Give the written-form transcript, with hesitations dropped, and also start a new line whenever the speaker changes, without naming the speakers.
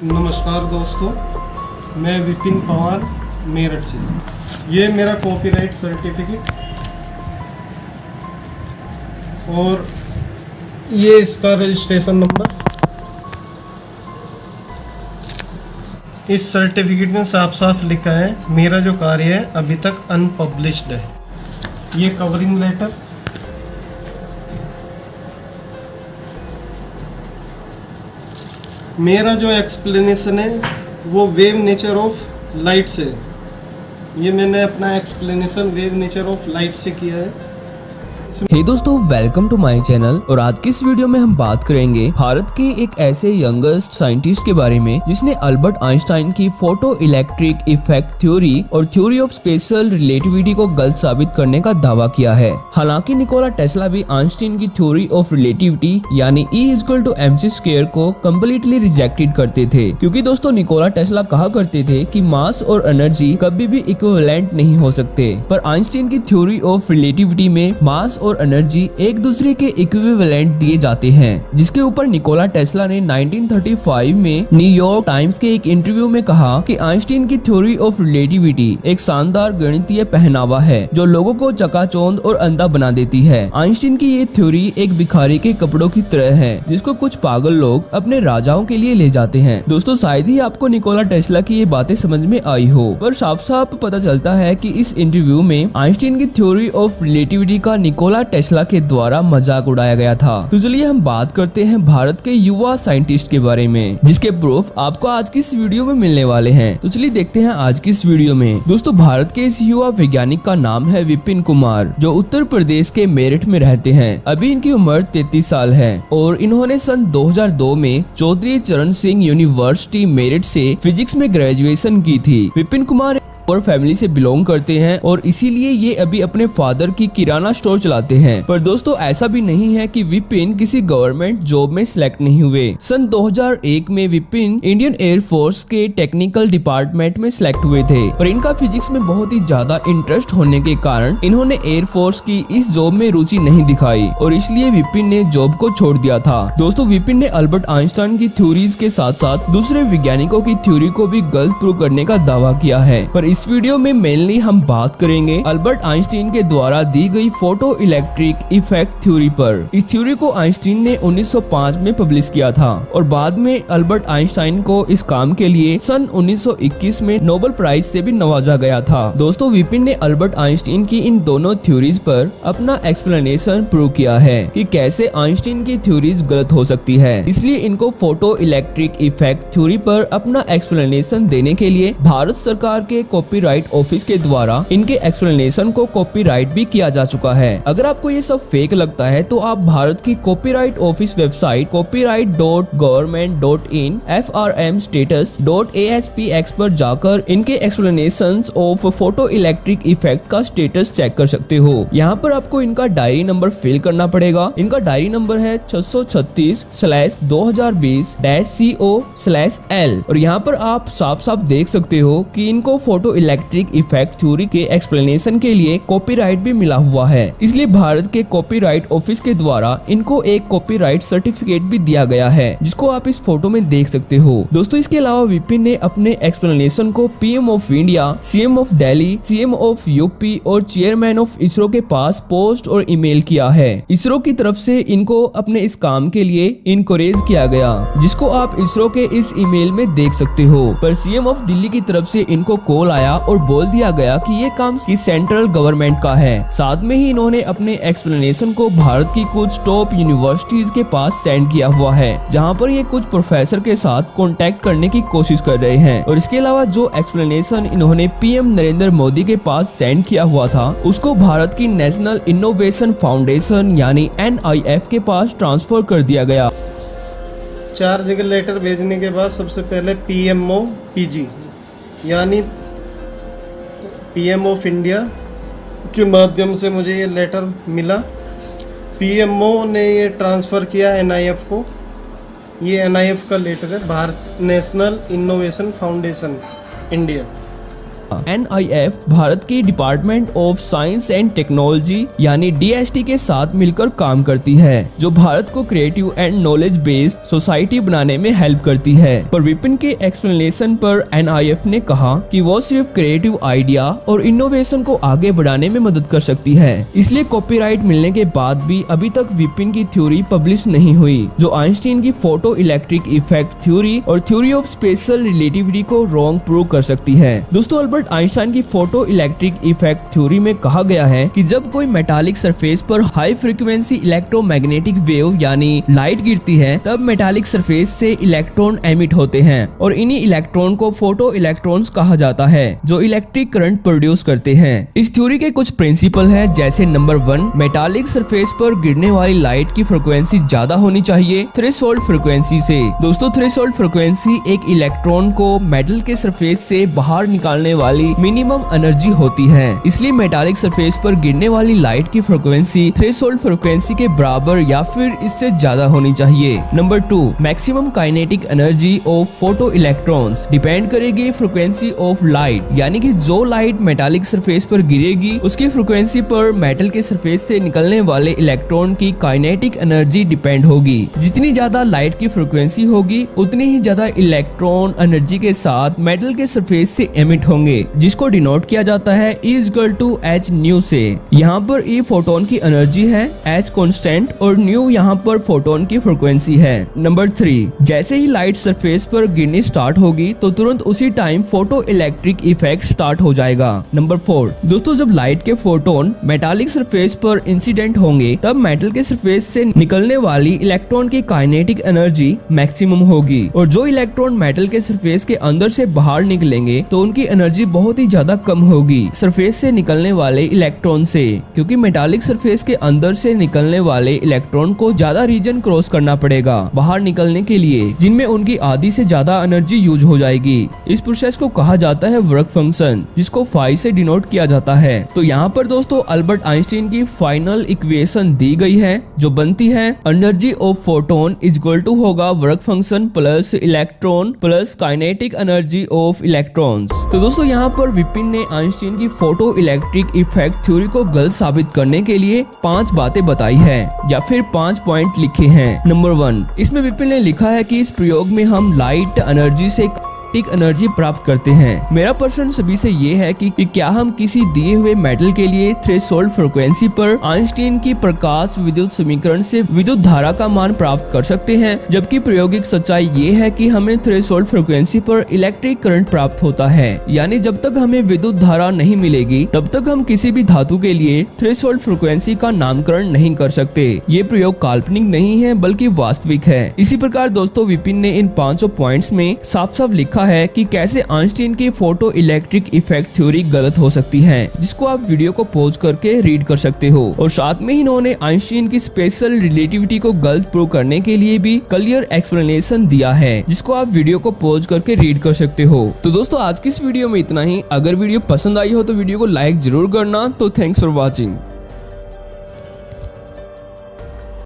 नमस्कार दोस्तों, मैं विपिन पवार मेरठ से। ये मेरा कॉपीराइट सर्टिफिकेट और ये इसका रजिस्ट्रेशन नंबर। इस सर्टिफिकेट में साफ साफ लिखा है मेरा जो कार्य है अभी तक अनपब्लिश्ड है। ये कवरिंग लेटर, मेरा जो एक्सप्लेनेशन है वो वेव नेचर ऑफ लाइट से। ये मैंने अपना explanation wave nature of light से किया है।
हे दोस्तों, वेलकम टू माय चैनल। और आज की इस वीडियो में हम बात करेंगे भारत के एक ऐसे यंगेस्ट साइंटिस्ट के बारे में जिसने अल्बर्ट आइंस्टाइन की फोटो इलेक्ट्रिक इफेक्ट थ्योरी और थ्योरी ऑफ स्पेशल रिलेटिविटी को गलत साबित करने का दावा किया है। हालांकि निकोला टेस्ला भी आइंस्टाइन की थ्योरी ऑफ रिलेटिविटी यानी E=mc² को कम्प्लीटली रिजेक्टेड करते थे, क्योंकि दोस्तों निकोला टेस्ला कहा करते थे कि मास और एनर्जी कभी भी इक्विवेलेंट नहीं हो सकते। पर आइंस्टाइन की थ्योरी ऑफ रिलेटिविटी में मास और एनर्जी एक दूसरे के इक्विवेलेंट दिए जाते हैं, जिसके ऊपर निकोला टेस्ला ने 1935 में न्यूयॉर्क टाइम्स के एक इंटरव्यू में कहा कि आइंस्टाइन की थ्योरी ऑफ रिलेटिविटी एक शानदार गणितीय पहनावा है जो लोगों को चकाचौंध और अंधा बना देती है। आइंस्टाइन की ये थ्योरी एक भिखारी के कपड़ों की तरह है जिसको कुछ पागल लोग अपने राजाओं के लिए ले जाते हैं। दोस्तों, शायद ही आपको निकोला टेस्ला की ये बातें समझ में आई हो, पर साफ साफ पता चलता है कि इस इंटरव्यू में आइंस्टाइन की थ्योरी ऑफ रिलेटिविटी का निकोला टेस्ला के द्वारा मजाक उड़ाया गया था। तो चलिए हम बात करते हैं भारत के युवा साइंटिस्ट के बारे में, जिसके प्रूफ आपको आज की इस वीडियो में मिलने वाले हैं। तो चलिए देखते हैं आज की इस वीडियो में। दोस्तों, भारत के इस युवा वैज्ञानिक का नाम है विपिन कुमार, जो उत्तर प्रदेश के मेरठ में रहते हैं। अभी इनकी उम्र 33 साल है और इन्होंने सन 2002 में चौधरी चरण सिंह यूनिवर्सिटी मेरठ से फिजिक्स में ग्रेजुएशन की थी। विपिन कुमार और फैमिली से बिलोंग करते हैं और इसीलिए ये अभी अपने फादर की किराना स्टोर चलाते हैं। पर दोस्तों, ऐसा भी नहीं है कि विपिन किसी गवर्नमेंट जॉब में सिलेक्ट नहीं हुए। सन 2001 में विपिन इंडियन एयर फोर्स के टेक्निकल डिपार्टमेंट में सिलेक्ट हुए थे, पर इनका फिजिक्स में बहुत ही ज्यादा इंटरेस्ट होने के कारण इन्होंने एयर फोर्स की इस जॉब में रुचि नहीं दिखाई और इसलिए विपिन ने जॉब को छोड़ दिया था। दोस्तों, विपिन ने अल्बर्ट आइंस्टाइन की थ्योरीज के साथ साथ दूसरे वैज्ञानिकों की थ्योरी को भी गलत प्रूव करने का दावा किया है। पर इस वीडियो में मेनली हम बात करेंगे अल्बर्ट आइंस्टाइन के द्वारा दी गई फोटो इलेक्ट्रिक इफेक्ट थ्योरी पर। इस थ्योरी को आइंस्टाइन ने 1905 में पब्लिश किया था और बाद में अल्बर्ट आइंस्टाइन को इस काम के लिए सन 1921 में नोबेल प्राइज से भी नवाजा गया था। दोस्तों, विपिन ने अल्बर्ट आइंस्टाइन की इन दोनों थ्योरीज पर अपना एक्सप्लेनेशन प्रूव किया है कि कैसे आइंस्टाइन की थ्योरीज गलत हो सकती है। इसलिए इनको फोटो इलेक्ट्रिक इफेक्ट थ्योरी पर अपना एक्सप्लेनेशन देने के लिए भारत सरकार के कॉपीराइट ऑफिस के द्वारा इनके एक्सप्लेनेशन को कॉपीराइट भी किया जा चुका है। अगर आपको ये सब फेक लगता है तो आप भारत की copyright office website copyright.government.in frmstatus.aspx पर जाकर इनके explanations of photo electric effect का स्टेटस चेक कर सकते हो। यहाँ पर आपको इनका डायरी नंबर फिल करना पड़ेगा। इनका डायरी नंबर है 636/2020-CO/L और यहाँ पर आप साफ साफ देख सकते हो कि इनको फोटो इलेक्ट्रिक इफेक्ट थ्योरी के एक्सप्लेनेशन के लिए कॉपीराइट भी मिला हुआ है। इसलिए भारत के कॉपीराइट ऑफिस के द्वारा इनको एक कॉपीराइट सर्टिफिकेट भी दिया गया है, जिसको आप इस फोटो में देख सकते हो। दोस्तों, इसके अलावा विपिन ने अपने एक्सप्लेनेशन को PM of India, CM of Delhi, CM of UP और चेयरमैन ऑफ इसरो के पास पोस्ट और ईमेल किया है। इसरो की तरफ से इनको अपने इस काम के लिए इनकरेज किया गया, जिसको आप इसरो के इस ईमेल में देख सकते हो। पर सीएम ऑफ दिल्ली की तरफ से इनको कॉल आया और बोल दिया गया कि ये काम सेंट्रल गवर्नमेंट का है। साथ में ही इन्होंने अपने एक्सप्लेनेशन को भारत की कुछ टॉप यूनिवर्सिटीज के पास सेंड किया हुआ है, जहां पर ये कुछ प्रोफेसर के साथ कांटेक्ट करने की कोशिश कर रहे हैं। और इसके अलावा जो एक्सप्लेनेशन इन्होंने पीएम नरेंद्र मोदी के पास सेंड किया हुआ था उसको भारत की नेशनल इनोवेशन फाउंडेशन यानी NIF के पास ट्रांसफर कर दिया गया।
4 जगह लेटर भेजने के बाद सबसे पहले PMO PG यानी पीएम ऑफ इंडिया के माध्यम से मुझे ये लेटर मिला। पीएमओ ने ये ट्रांसफ़र किया NIF को। ये NIF का लेटर है, Bharat national innovation foundation India.
NIF Bharat के department of science and technology यानी DST के साथ मिलकर काम करती है, जो भारत को creative and knowledge based society बनाने में हेल्प करती है। पर विपिन के एक्सप्लेनेशन पर NIF ने कहा कि वो सिर्फ क्रिएटिव आइडिया और इनोवेशन को आगे बढ़ाने में मदद कर सकती है, इसलिए कॉपीराइट मिलने के बाद भी अभी तक विपिन की थ्योरी पब्लिश नहीं हुई, जो आइंस्टीन की फोटो इलेक्ट्रिक इफेक्ट थ्योरी और थ्योरी ऑफ स्पेशल रिलेटिविटी को रॉन्ग प्रूव कर सकती है। दोस्तों, अल्बर्ट आइंस्टाइन की फोटो इलेक्ट्रिक इफेक्ट थ्योरी में कहा गया है कि जब कोई मेटालिक सरफेस पर हाई फ्रीक्वेंसी इलेक्ट्रोमैग्नेटिक वेव यानी लाइट गिरती है, तब मेटालिक सरफेस से इलेक्ट्रॉन एमिट होते हैं और इन्हीं इलेक्ट्रॉन को फोटो इलेक्ट्रॉन्स कहा जाता है, जो इलेक्ट्रिक करंट प्रोड्यूस करते हैं। इस थ्योरी के कुछ प्रिंसिपल हैं, जैसे नंबर 1, मेटालिक सरफेस पर गिरने वाली लाइट की फ्रीक्वेंसी ज्यादा होनी चाहिए थ्रेशोल्ड फ्रीक्वेंसी से। दोस्तों, थ्रेशोल्ड फ्रीक्वेंसी एक इलेक्ट्रॉन को मेटल के सरफेस से बाहर निकालने वाली मिनिमम एनर्जी होती है, इसलिए मेटालिक सरफेस पर गिरने वाली लाइट की फ्रीक्वेंसी थ्रेशोल्ड फ्रीक्वेंसी के बराबर या फिर इससे ज्यादा होनी चाहिए। Number 2, maximum kinetic energy of photo electrons depend करेगी फ्रीक्वेंसी ऑफ लाइट, यानी कि जो लाइट मेटालिक सरफेस पर गिरेगी उसकी फ्रीक्वेंसी पर मेटल के सरफेस से निकलने वाले इलेक्ट्रॉन की काइनेटिक एनर्जी डिपेंड होगी। जितनी ज्यादा लाइट की फ्रीक्वेंसी होगी, उतनी ही ज्यादा इलेक्ट्रॉन एनर्जी के साथ मेटल के सरफेस से एमिट होंगे, जिसको डिनोट किया जाता है E=H न्यू से। यहाँ पर E फोटोन की एनर्जी है, H कांस्टेंट और न्यू यहाँ पर फोटोन की फ्रीक्वेंसी है। नंबर 3, जैसे ही लाइट सरफेस पर गिरनी स्टार्ट होगी तो तुरंत उसी time photo electric effect start हो जाएगा। नंबर 4, दोस्तों, जब लाइट के फोटोन मेटालिक सरफेस पर इंसिडेंट होंगे, तब मेटल के सरफेस से निकलने वाली इलेक्ट्रॉन की काइनेटिक एनर्जी मैक्सिमम होगी, और जो इलेक्ट्रॉन मेटल के सरफेस के अंदर से बाहर निकलेंगे तो उनकी एनर्जी बहुत ही ज्यादा कम होगी सरफेस से निकलने वाले इलेक्ट्रॉन से, क्योंकि मेटालिक सरफेस के अंदर से निकलने वाले इलेक्ट्रॉन को ज्यादा रीजन क्रॉस करना पड़ेगा बाहर निकलने के लिए, जिनमें उनकी आधी से ज्यादा एनर्जी यूज हो जाएगी। इस प्रोसेस को कहा जाता है वर्क फंक्शन, जिसको फाई से डिनोट किया जाता है। तो यहाँ पर दोस्तों अल्बर्ट आइंस्टीन की फाइनल इक्वेशन दी गई है, जो बनती है energy of photon equal to होगा work function plus electron plus kinetic energy of electrons. तो दोस्तों, यहाँ पर विपिन ने आइंस्टीन की फोटो इलेक्ट्रिक इफेक्ट थ्योरी को गलत साबित करने के लिए 5 बातें बताई है या फिर 5 पॉइंट लिखे हैं। नंबर 1, इसमें विपिन ने लिखा है कि इस प्रयोग में हम लाइट एनर्जी से एनर्जी प्राप्त करते हैं। मेरा प्रश्न सभी से ये है कि क्या हम किसी दिए हुए मेटल के लिए थ्रेशोल्ड फ्रीक्वेंसी पर आइंस्टीन की प्रकाश विद्युत समीकरण से विद्युत धारा का मान प्राप्त कर सकते हैं, जबकि प्रायोगिक सच्चाई ये है कि हमें थ्रेशोल्ड फ्रीक्वेंसी पर इलेक्ट्रिक करंट प्राप्त होता है, यानी जब तक हमें विद्युत धारा नहीं मिलेगी तब तक हम किसी भी धातु के लिए थ्रेशोल्ड फ्रीक्वेंसी का नामकरण नहीं कर सकते। ये प्रयोग काल्पनिक नहीं है बल्कि वास्तविक है। इसी प्रकार दोस्तों, विपिन ने इन 5 पॉइंट्स में साफ साफ लिखा है कि कैसे आइंस्टीन की फोटो इलेक्ट्रिक इफेक्ट थ्योरी गलत हो सकती है, जिसको आप वीडियो को पॉज करके रीड कर सकते हो। और साथ में ही इन्होंने आइंस्टीन की स्पेशल रिलेटिविटी को गलत प्रूव करने के लिए भी क्लियर एक्सप्लेनेशन दिया है, जिसको आप वीडियो को पॉज करके रीड कर सकते हो। तो दोस्तों, आज की इस वीडियो में इतना ही। अगर वीडियो पसंद आई हो तो वीडियो को लाइक जरूर करना। तो थैंक्स फॉर वॉचिंग।